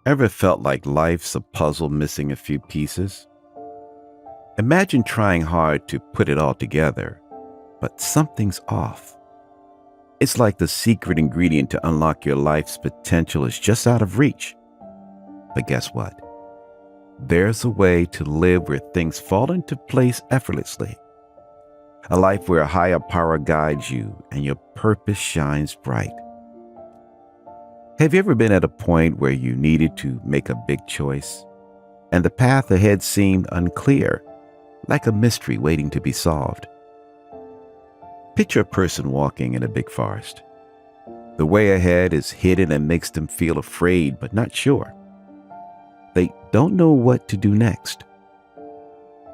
Ever felt like life's a puzzle missing a few pieces? Imagine trying hard to put it all together, but something's off. It's like the secret ingredient to unlock your life's potential is just out of reach. But guess what? There's a way to live where things fall into place effortlessly. A life where a higher power guides you and your purpose shines bright. Have you ever been at a point where you needed to make a big choice, and the path ahead seemed unclear, like a mystery waiting to be solved? Picture a person walking in a big forest. The way ahead is hidden and makes them feel afraid but not sure. They don't know what to do next.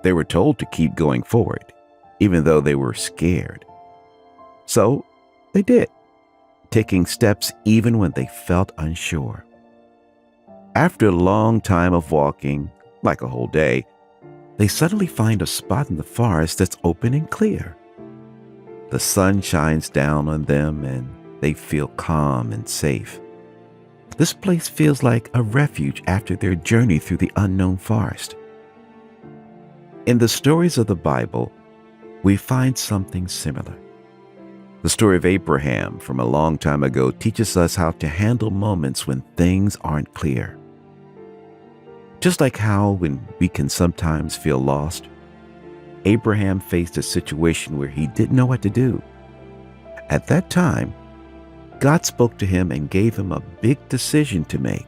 They were told to keep going forward, even though they were scared. So they did, taking steps even when they felt unsure. After a long time of walking, like a whole day, they suddenly find a spot in the forest that's open and clear. The sun shines down on them and they feel calm and safe. This place feels like a refuge after their journey through the unknown forest. In the stories of the Bible, we find something similar. The story of Abraham from a long time ago teaches us how to handle moments when things aren't clear. Just like how when we can sometimes feel lost, Abraham faced a situation where he didn't know what to do. At that time, God spoke to him and gave him a big decision to make.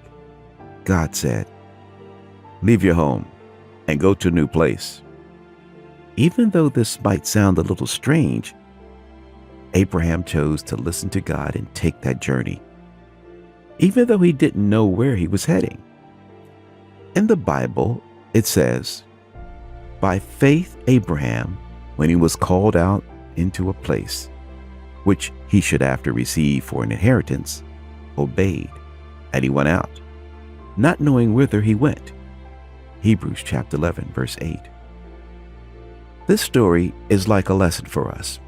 God said, "Leave your home and go to a new place." Even though this might sound a little strange, Abraham chose to listen to God and take that journey, even though he didn't know where he was heading. In the Bible, it says, "By faith Abraham, when he was called out into a place, which he should after receive for an inheritance, obeyed, and he went out, not knowing whither he went." Hebrews chapter 11, verse 8. This story is like a lesson for us.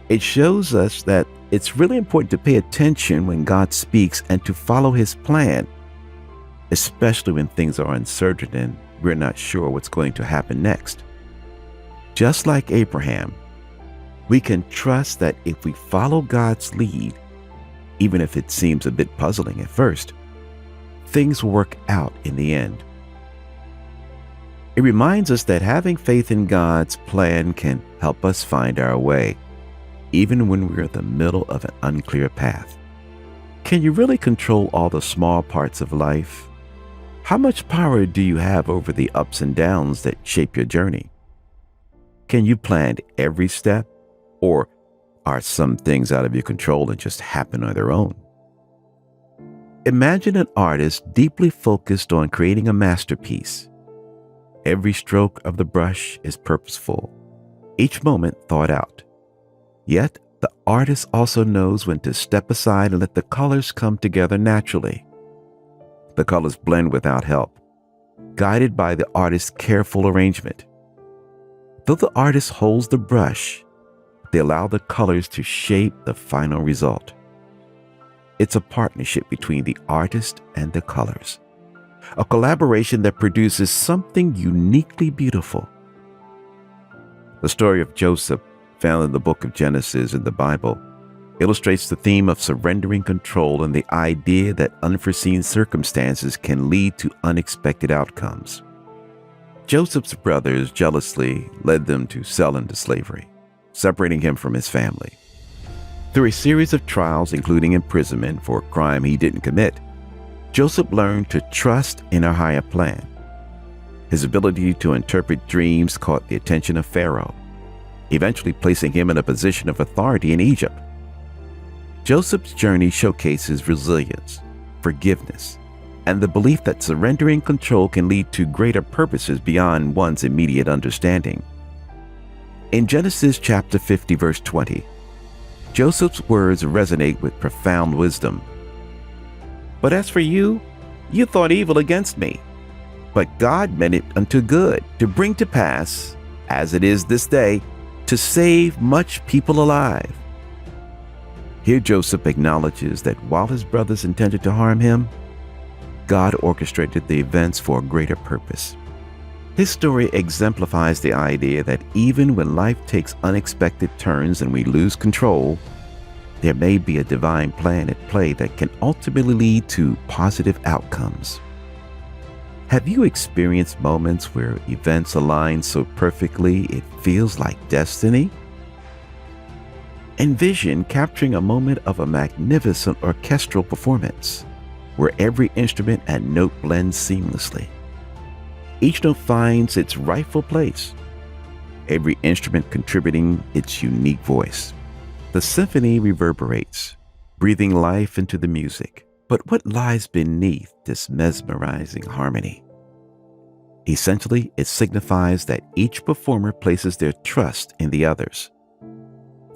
It shows us that it's really important to pay attention when God speaks and to follow his plan, especially when things are uncertain and we're not sure what's going to happen next. Just like Abraham, we can trust that if we follow God's lead, even if it seems a bit puzzling at first, things will work out in the end. It reminds us that having faith in God's plan can help us find our way, even when we're in the middle of an unclear path. Can you really control all the small parts of life? How much power do you have over the ups and downs that shape your journey? Can you plan every step, or are some things out of your control and just happen on their own? Imagine an artist deeply focused on creating a masterpiece. Every stroke of the brush is purposeful, each moment thought out. Yet, the artist also knows when to step aside and let the colors come together naturally. The colors blend without help, guided by the artist's careful arrangement. Though the artist holds the brush, they allow the colors to shape the final result. It's a partnership between the artist and the colors, a collaboration that produces something uniquely beautiful. The story of Joseph, found in the book of Genesis in the Bible, illustrates the theme of surrendering control and the idea that unforeseen circumstances can lead to unexpected outcomes. Joseph's brothers jealously led them to sell into slavery, separating him from his family. Through a series of trials, including imprisonment for a crime he didn't commit, Joseph learned to trust in a higher plan. His ability to interpret dreams caught the attention of Pharaoh, eventually placing him in a position of authority in Egypt. Joseph's journey showcases resilience, forgiveness, and the belief that surrendering control can lead to greater purposes beyond one's immediate understanding. In Genesis chapter 50, verse 20, Joseph's words resonate with profound wisdom. "But as for you, you thought evil against me, but God meant it unto good, to bring to pass, as it is this day, to save much people alive." Here Joseph acknowledges that while his brothers intended to harm him, God orchestrated the events for a greater purpose. His story exemplifies the idea that even when life takes unexpected turns and we lose control, there may be a divine plan at play that can ultimately lead to positive outcomes. Have you experienced moments where events align so perfectly it feels like destiny? Envision capturing a moment of a magnificent orchestral performance where every instrument and note blends seamlessly. Each note finds its rightful place, every instrument contributing its unique voice. The symphony reverberates, breathing life into the music. But what lies beneath this mesmerizing harmony? Essentially, it signifies that each performer places their trust in the others.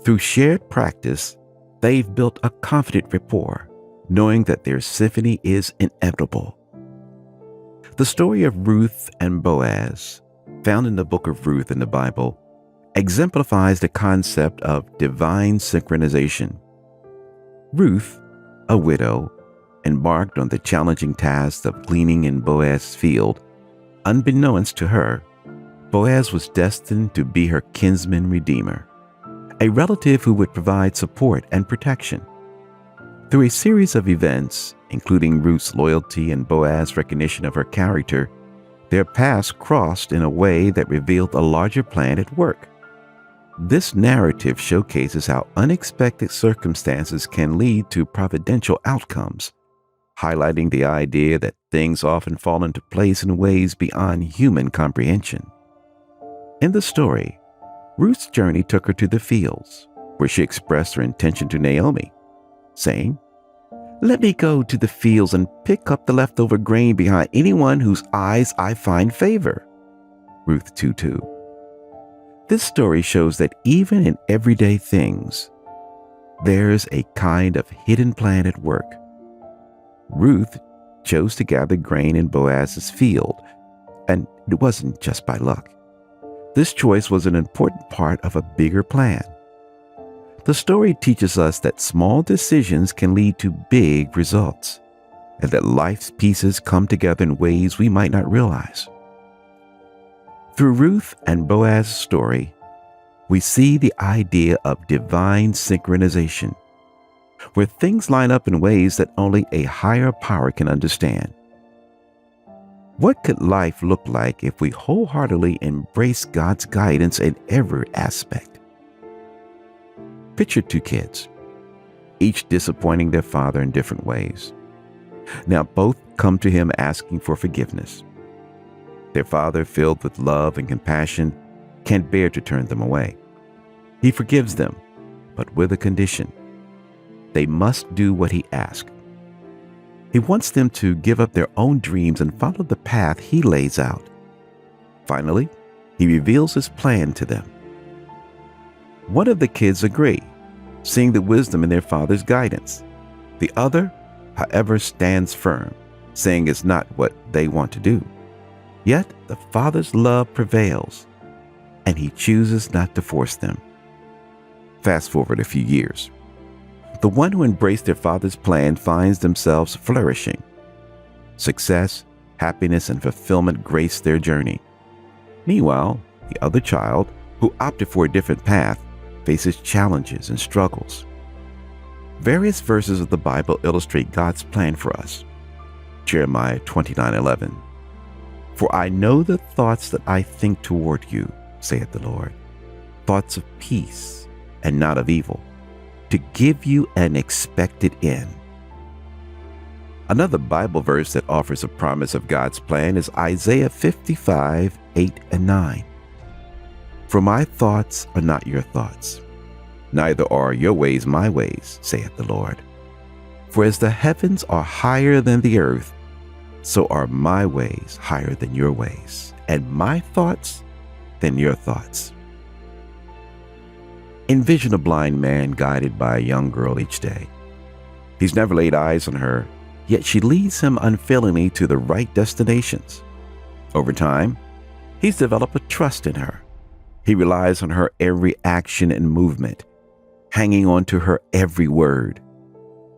Through shared practice, they've built a confident rapport, knowing that their symphony is inevitable. The story of Ruth and Boaz, found in the book of Ruth in the Bible, exemplifies the concept of divine synchronization. Ruth, a widow, embarked on the challenging task of gleaning in Boaz's field. Unbeknownst to her, Boaz was destined to be her kinsman redeemer, a relative who would provide support and protection. Through a series of events, including Ruth's loyalty and Boaz's recognition of her character, their paths crossed in a way that revealed a larger plan at work. This narrative showcases how unexpected circumstances can lead to providential outcomes, highlighting the idea that things often fall into place in ways beyond human comprehension. In the story, Ruth's journey took her to the fields, where she expressed her intention to Naomi, saying, "Let me go to the fields and pick up the leftover grain behind anyone whose eyes I find favor." Ruth 2:2. This story shows that even in everyday things, there's a kind of hidden plan at work. Ruth chose to gather grain in Boaz's field, and it wasn't just by luck. This choice was an important part of a bigger plan. The story teaches us that small decisions can lead to big results, and that life's pieces come together in ways we might not realize. Through Ruth and Boaz's story, we see the idea of divine synchronization, where things line up in ways that only a higher power can understand. What could life look like if we wholeheartedly embrace God's guidance in every aspect? Picture two kids, each disappointing their father in different ways. Now both come to him asking for forgiveness. Their father, filled with love and compassion, can't bear to turn them away. He forgives them, but with a condition. They must do what he asked. He wants them to give up their own dreams and follow the path he lays out. Finally, he reveals his plan to them. One of the kids agree, seeing the wisdom in their father's guidance. The other, however, stands firm, saying it's not what they want to do. Yet the father's love prevails, and he chooses not to force them. Fast forward a few years. The one who embraced their father's plan finds themselves flourishing. Success, happiness, and fulfillment grace their journey. Meanwhile, the other child, who opted for a different path, faces challenges and struggles. Various verses of the Bible illustrate God's plan for us. Jeremiah 29:11. "For I know the thoughts that I think toward you, saith the Lord, thoughts of peace and not of evil, to give you an expected end." Another Bible verse that offers a promise of God's plan is Isaiah 55:8-9. "For my thoughts are not your thoughts, neither are your ways my ways, saith the Lord. For as the heavens are higher than the earth, so are my ways higher than your ways, and my thoughts than your thoughts." Envision a blind man guided by a young girl each day. He's never laid eyes on her, yet she leads him unfailingly to the right destinations. Over time, he's developed a trust in her. He relies on her every action and movement, hanging on to her every word.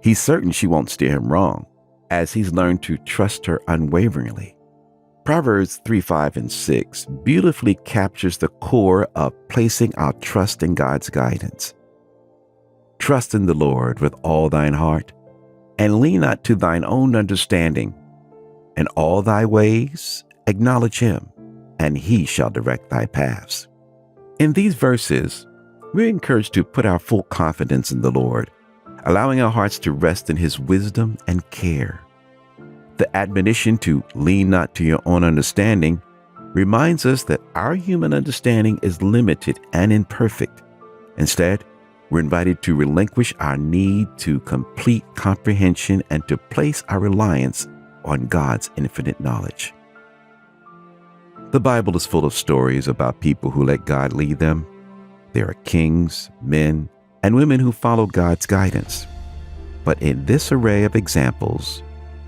He's certain she won't steer him wrong, as he's learned to trust her unwaveringly. Proverbs 3, 5, and 6 beautifully captures the core of placing our trust in God's guidance. Trust in the Lord with all thine heart, and lean not to thine own understanding. In all thy ways acknowledge him, and he shall direct thy paths. In these verses, we're encouraged to put our full confidence in the Lord, allowing our hearts to rest in his wisdom and care. The admonition to lean not to your own understanding reminds us that our human understanding is limited and imperfect. Instead, we're invited to relinquish our need to complete comprehension and to place our reliance on God's infinite knowledge. The Bible is full of stories about people who let God lead them. There are kings, men, and women who followed God's guidance. But in this array of examples,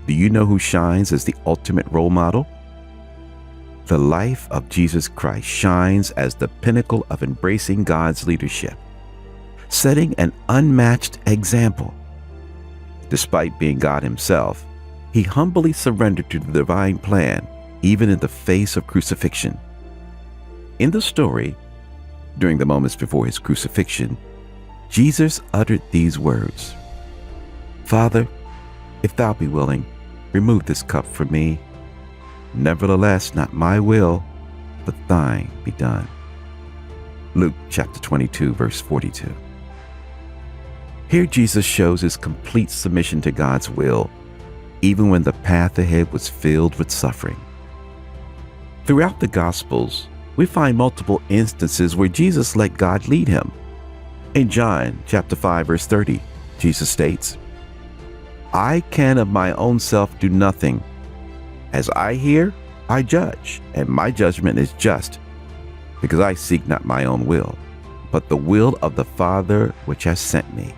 do you know who shines as the ultimate role model? The life of Jesus Christ shines as the pinnacle of embracing God's leadership, setting an unmatched example. Despite being God himself, he humbly surrendered to the divine plan, even in the face of crucifixion. In the story, during the moments before his crucifixion, Jesus uttered these words, "Father, if thou be willing, remove this cup from me. Nevertheless, not my will, but thine be done." Luke chapter 22, verse 42. Here Jesus shows his complete submission to God's will, even when the path ahead was filled with suffering. Throughout the Gospels, we find multiple instances where Jesus let God lead him. In John chapter 5, verse 30, Jesus states, "I can of my own self do nothing. As I hear, I judge, and my judgment is just, because I seek not my own will, but the will of the Father which has sent me."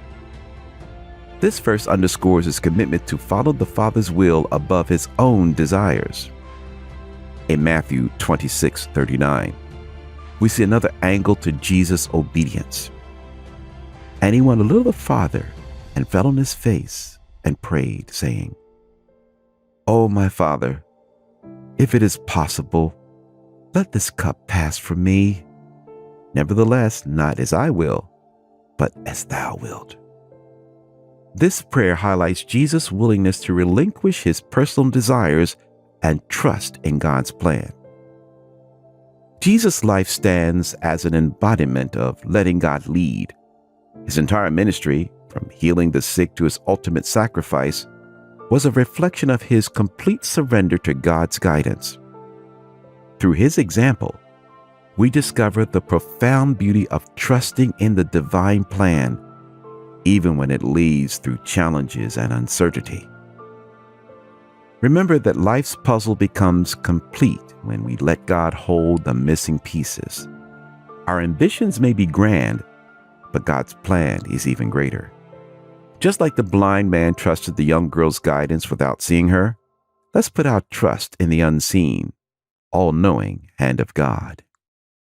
This verse underscores his commitment to follow the Father's will above his own desires. In Matthew 26:39, we see another angle to Jesus' obedience. "And he went a little farther and fell on his face and prayed, saying, O my Father, if it is possible, let this cup pass from me. Nevertheless, not as I will, but as thou wilt." This prayer highlights Jesus' willingness to relinquish his personal desires and trust in God's plan. Jesus' life stands as an embodiment of letting God lead. His entire ministry, from healing the sick to his ultimate sacrifice, was a reflection of his complete surrender to God's guidance. Through his example, we discover the profound beauty of trusting in the divine plan, even when it leads through challenges and uncertainty. Remember that life's puzzle becomes complete when we let God hold the missing pieces. Our ambitions may be grand, but God's plan is even greater. Just like the blind man trusted the young girl's guidance without seeing her, let's put our trust in the unseen, all-knowing hand of God.